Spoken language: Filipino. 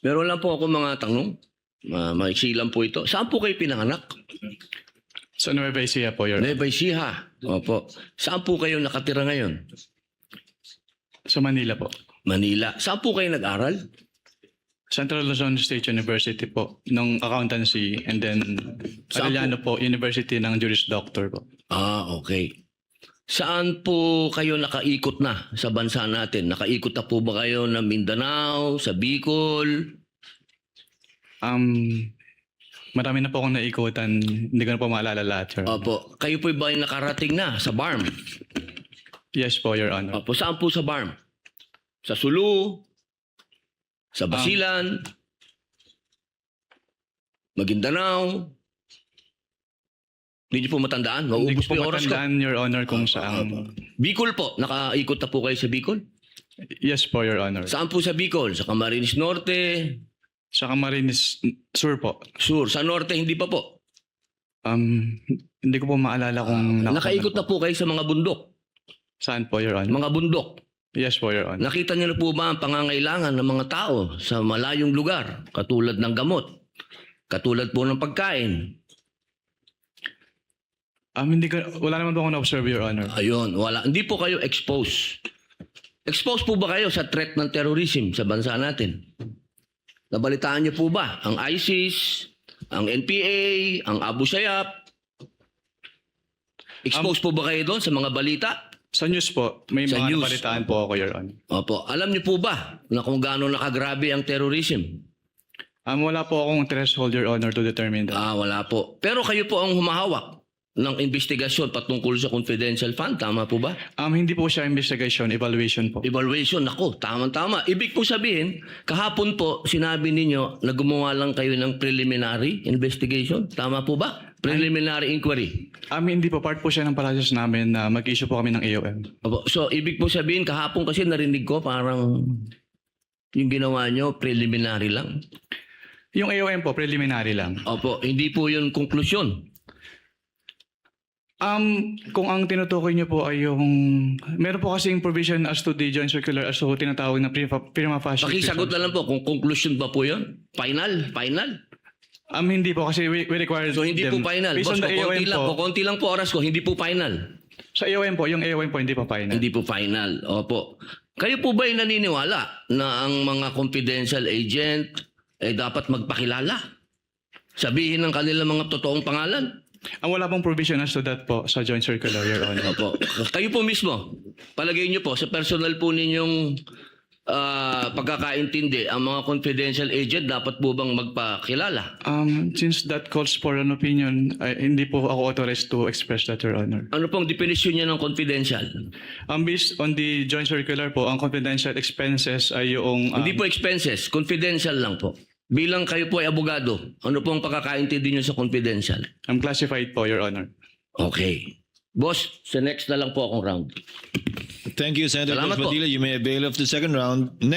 Meron lang po ako mga tanong. Maiksi lang po ito. Saan po kayo pinanganak? Sa Nueva Ecija po, Your Honor. Nueva Ecija. Opo. Saan po kayo nakatira ngayon? Sa Manila po. Manila. Saan po kayo nag-aral? Central Luzon State University po, ng accountancy, and then Saan Arellano po, University ng Juris Doctor po. Okay. Saan po kayo nakaikot na sa bansa natin? Nakaikot na po ba kayo ng Mindanao, sa Bicol? Marami na po akong naikutan, hindi ko na po maalala lahat, Your Honor. Opo. Kayo po ba ay nakarating na sa BARM? Yes po, Your Honor. Opo. Saan po sa BARM? Sa Sulu? Sa Basilan? Maguindanao? Hindi niyo po matandaan? Hindi Maubos ko po po yung oras ko. matandaan, Your Honor, kung saan. Bicol po. Nakaikot na po kayo sa Bicol? Yes po, Your Honor. Saan po sa Bicol? Sa Camarines Norte? Sa Camarines Sur po. Sur? Sa Norte, hindi pa po. Hindi ko po maalala kung Nakaikot na po kayo sa mga bundok. Saan po, Your Honor? Mga bundok. Yes po, Your Honor. Nakita niyo na po ba ang pangangailangan ng mga tao sa malayong lugar? Katulad ng gamot. Katulad po ng pagkain. Wala naman po akong na-observe, Your Honor. Ayun, wala. Hindi po kayo exposed. Exposed po ba kayo sa threat ng terrorism sa bansa natin? Nabalitaan niyo po ba ang ISIS, ang NPA, ang Abu Sayyaf? Exposed po ba kayo doon sa mga balita? Sa news po, may Sa mga news. napalitaan po ako, Your Honor. Opo. Alam niyo po ba na kung gaano nakagrabe ang terrorism? Wala po akong threshold, Your Honor, to determine that. Wala po. Pero kayo po ang humahawak ng investigasyon patungkol sa confidential fund. Tama po ba? Hindi po siya investigation, evaluation po. Evaluation. Ako, tama-tama. Ibig po sabihin, kahapon po sinabi ninyo na gumawa lang kayo ng preliminary investigation. Tama po ba? Preliminary inquiry. Hindi po, part po siya ng process namin na mag-issue po kami ng AOM. Opo. So, ibig po sabihin, kahapon kasi narinig ko parang yung ginawa nyo, preliminary lang. Yung AOM po, preliminary lang. Opo. Hindi po yun konklusyon. Kung ang tinutukoy niyo po ay yung... Meron po kasing provision as to the joint circular as to tinatawag na prima facie. Pakisagot na lang po kung conclusion ba po yun? Final? Hindi po kasi we require So, hindi po them. final. Based Boss, on the AOM po, kukunti lang po oras ko, hindi po final. sa AOM po, yung AOM po hindi po final. Hindi po final. Opo. Kayo po ba ay naniniwala na ang mga confidential agent ay dapat magpakilala? Sabihin ng kanilang mga totoong pangalan? Wala pong provision as to that po sa joint circular, Your Honor. Opo. Kayo po mismo, palagay niyo po, sa personal po ninyong pagkakaintindi, ang mga confidential agent dapat po bang magpakilala? Since that calls for an opinion, hindi po ako authorized to express that, Your Honor. Ano pong definition niya ng confidential? Based on the joint circular po, ang confidential expenses ay yung... Hindi po expenses, confidential lang po. Bilang kayo po ay abogado, ano pong pagkakaintindi niyo sa confidential? classified po, Your Honor. Okay. Boss, sa next na lang po akong round. Thank you, Senator Salamat po. Padilla. You may avail of the second round.